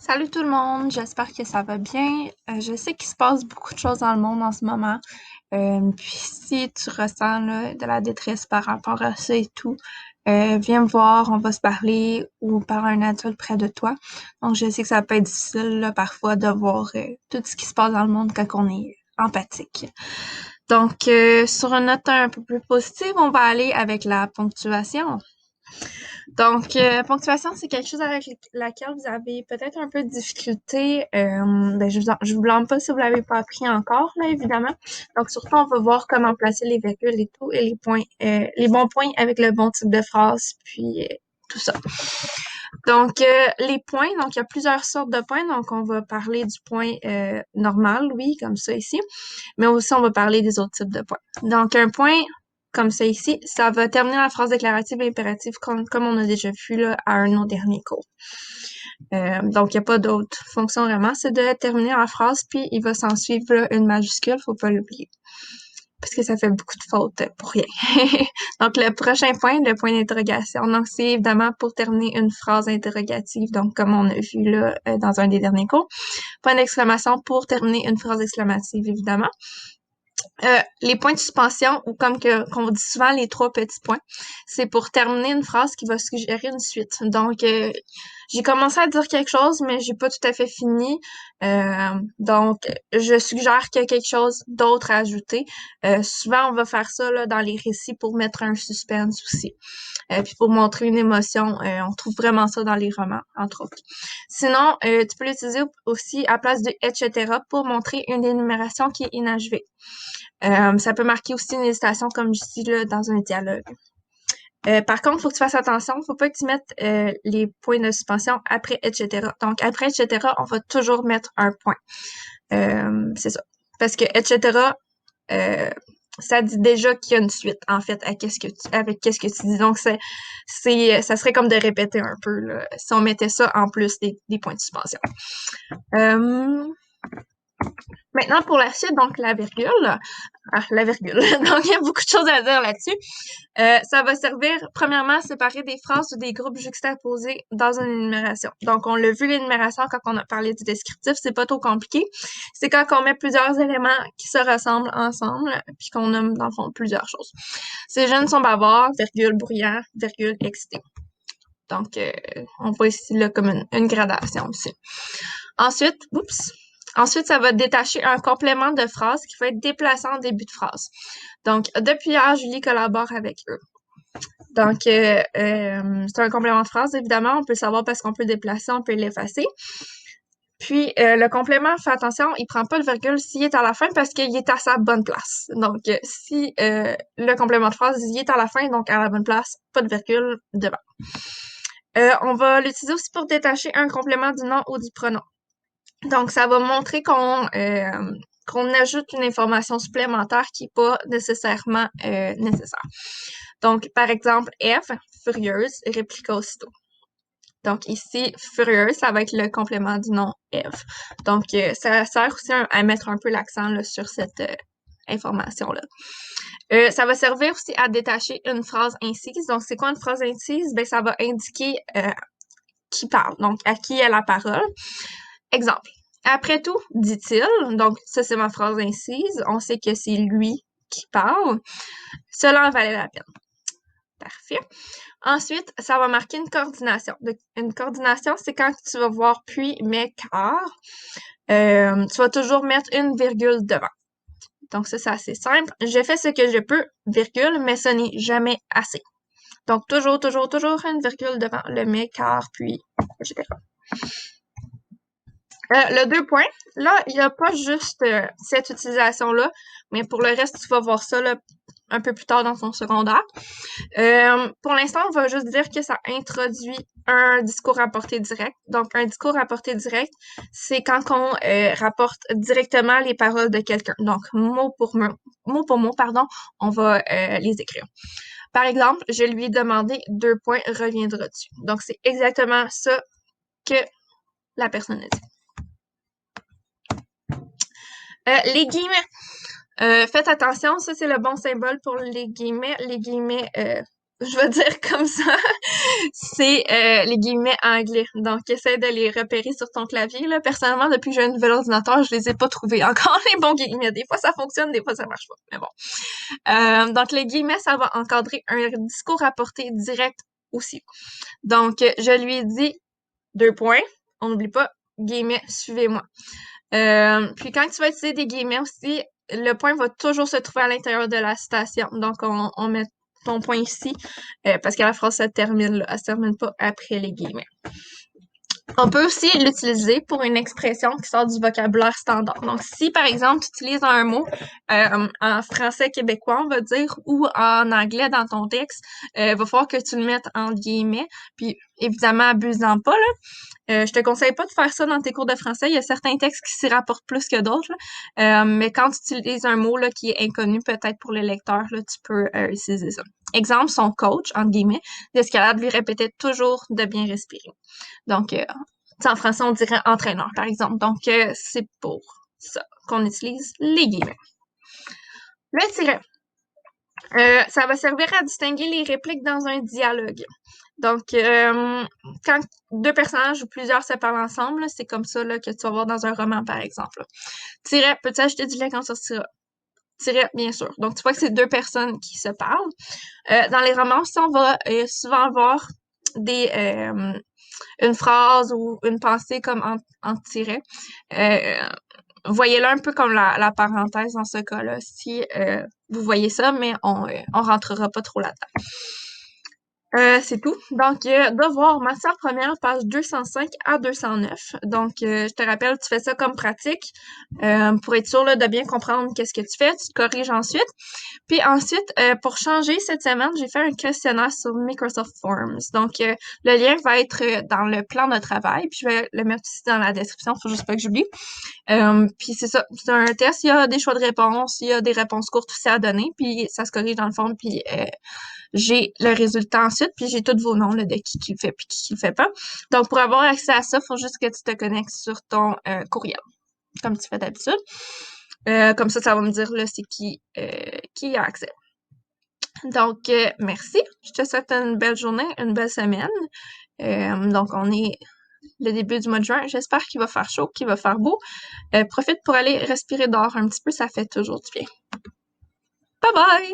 Salut tout le monde, j'espère que ça va bien. Je sais qu'il se passe beaucoup de choses dans le monde en ce moment. Puis si tu ressens là, de la détresse par rapport à ça et tout, viens me voir, on va se parler ou par un adulte près de toi. Donc je sais que ça peut être difficile là, parfois de voir tout ce qui se passe dans le monde quand on est empathique. Donc sur une note un peu plus positive, on va aller avec la ponctuation. Donc, ponctuation, c'est quelque chose avec laquelle vous avez peut-être un peu de difficulté. Je vous blâme pas si vous l'avez pas appris encore, là, évidemment. Donc, surtout, on va voir comment placer les virgules et tout, et les points, les bons points avec le bon type de phrase, puis tout ça. Donc, les points, donc il y a plusieurs sortes de points. Donc, on va parler du point normal, oui, comme ça ici, mais aussi on va parler des autres types de points. Donc, un point comme ça ici, ça va terminer la phrase déclarative et impérative comme on a déjà vu là, à un de nos derniers cours. Donc, il n'y a pas d'autre fonction vraiment, c'est de terminer la phrase, puis il va s'en suivre là, une majuscule, faut pas l'oublier parce que ça fait beaucoup de fautes pour rien. Donc, le prochain point, le point d'interrogation. Donc, c'est évidemment pour terminer une phrase interrogative, donc comme on a vu là dans un des derniers cours. Point d'exclamation pour terminer une phrase exclamative, évidemment. Les points de suspension, ou comme qu'on dit souvent, les trois petits points, c'est pour terminer une phrase qui va suggérer une suite. Donc, j'ai commencé à dire quelque chose, mais j'ai pas tout à fait fini. Donc, je suggère qu'il y a quelque chose d'autre à ajouter. Souvent, on va faire ça là, dans les récits pour mettre un suspense aussi. Puis pour montrer une émotion, on trouve vraiment ça dans les romans, entre autres. Sinon, tu peux l'utiliser aussi à place de etc. pour montrer une énumération qui est inachevée. Ça peut marquer aussi une hésitation, comme ici, là, dans un dialogue. Par contre, il faut que tu fasses attention, faut pas que tu mettes les points de suspension après etc. Donc, après etc., on va toujours mettre un point. C'est ça. Parce que etc., ça dit déjà qu'il y a une suite, en fait, avec qu'est-ce que tu dis. Donc, ça serait comme de répéter un peu, là, si on mettait ça en plus des points de suspension. Maintenant, pour la suite, donc la virgule. La virgule. Donc, il y a beaucoup de choses à dire là-dessus. Ça va servir, premièrement, à séparer des phrases ou des groupes juxtaposés dans une énumération. Donc, on l'a vu, l'énumération, quand on a parlé du descriptif, c'est pas trop compliqué. C'est quand on met plusieurs éléments qui se ressemblent ensemble, puis qu'on nomme, dans le fond, plusieurs choses. Ces jeunes sont bavards, virgule, bruyants, virgule, excités. Donc, on voit ici là, comme une gradation aussi. Ensuite, ça va détacher un complément de phrase qui va être déplacé en début de phrase. Donc, depuis hier, Julie collabore avec eux. Donc, c'est un complément de phrase, évidemment. On peut le savoir parce qu'on peut le déplacer, on peut l'effacer. Puis, le complément, fais attention, il prend pas le virgule s'il est à la fin parce qu'il est à sa bonne place. Donc, si le complément de phrase, il est à la fin, donc à la bonne place, pas de virgule devant. On va l'utiliser aussi pour détacher un complément du nom ou du pronom. Donc, ça va montrer qu'on ajoute une information supplémentaire qui n'est pas nécessairement nécessaire. Donc, par exemple, F, furieuse, répliqua aussitôt. Donc, ici, furieuse, ça va être le complément du nom F. Donc, ça sert aussi à mettre un peu l'accent là, sur cette information-là. Ça va servir aussi à détacher une phrase incise. Donc, c'est quoi une phrase incise? Ben, ça va indiquer qui parle, donc à qui est la parole. Exemple. Après tout, dit-il, donc ça c'est ma phrase incise, on sait que c'est lui qui parle, cela en valait la peine. Parfait. Ensuite, ça va marquer une coordination. Une coordination, c'est quand tu vas voir puis, mais, car. Tu vas toujours mettre une virgule devant. Donc ça, c'est assez simple. Je fais ce que je peux, virgule, mais ce n'est jamais assez. Donc toujours une virgule devant le mais, car, puis, etc. Le 2 points, là, il n'y a pas juste cette utilisation-là, mais pour le reste, tu vas voir ça là, un peu plus tard dans ton secondaire. Pour l'instant, on va juste dire que ça introduit un discours à portée directe. Donc, un discours à portée directe, c'est quand on rapporte directement les paroles de quelqu'un. Donc, mot pour mot, pardon, on va les écrire. Par exemple, je lui ai demandé 2 points, reviendras-tu? Donc, c'est exactement ça que la personne a dit. Les guillemets. Faites attention, ça c'est le bon symbole pour les guillemets. Les guillemets je vais dire comme ça, c'est les guillemets anglais. Donc, essaie de les repérer sur ton clavier. Là. Personnellement, depuis que j'ai un nouvel ordinateur, je les ai pas trouvés encore, les bons guillemets. Des fois, ça fonctionne, des fois, ça marche pas. Mais bon. Donc, les guillemets, ça va encadrer un discours à portée directe aussi. Donc, je lui ai dit 2 points. On n'oublie pas, guillemets, suivez-moi. Puis quand tu vas utiliser des guillemets aussi, le point va toujours se trouver à l'intérieur de la citation. Donc, on met ton point ici parce que la phrase se termine là. Elle se termine pas après les guillemets. On peut aussi l'utiliser pour une expression qui sort du vocabulaire standard. Donc, si par exemple, tu utilises un mot en français québécois, on va dire, ou en anglais dans ton texte, va falloir que tu le mettes en guillemets. Puis, évidemment, abusant pas, là. Je te conseille pas de faire ça dans tes cours de français. Il y a certains textes qui s'y rapportent plus que d'autres, là. Mais quand tu utilises un mot là, qui est inconnu peut-être pour le lecteur, là, tu peux utiliser ça. Exemple, son coach, entre guillemets, d'escalade lui répétait toujours de bien respirer. Donc, en français, on dirait entraîneur, par exemple. Donc, c'est pour ça qu'on utilise les guillemets. Le tiret. Ça va servir à distinguer les répliques dans un dialogue. Donc, quand deux personnages ou plusieurs se parlent ensemble, c'est comme ça là, que tu vas voir dans un roman, par exemple. Tiret, peux-tu acheter du lait quand ça sortira? Tiret, bien sûr. Donc, tu vois que c'est deux personnes qui se parlent. Dans les romans aussi, on va souvent voir une phrase ou une pensée comme en tiret. Voyez-le un peu comme la parenthèse dans ce cas-là, si vous voyez ça, mais on rentrera pas trop là-dedans. C'est tout. Donc, devoir, matière première, page 205 à 209. Donc, je te rappelle, tu fais ça comme pratique pour être sûr là, de bien comprendre qu'est-ce que tu fais. Tu te corriges ensuite. Puis ensuite, pour changer cette semaine, j'ai fait un questionnaire sur Microsoft Forms. Donc, le lien va être dans le plan de travail. Puis, je vais le mettre ici dans la description. Faut juste pas que j'oublie. Puis c'est ça, c'est un test, il y a des choix de réponses, il y a des réponses courtes aussi à donner, puis ça se corrige dans le fond, puis j'ai le résultat ensuite, puis j'ai tous vos noms là, de qui le fait puis qui le fait pas. Donc pour avoir accès à ça, il faut juste que tu te connectes sur ton courriel, comme tu fais d'habitude. Comme ça va me dire là c'est qui a accès. Donc merci, je te souhaite une belle journée, une belle semaine. Donc on est le début du mois de juin. J'espère qu'il va faire chaud, qu'il va faire beau. Profite pour aller respirer dehors un petit peu, ça fait toujours du bien. Bye bye!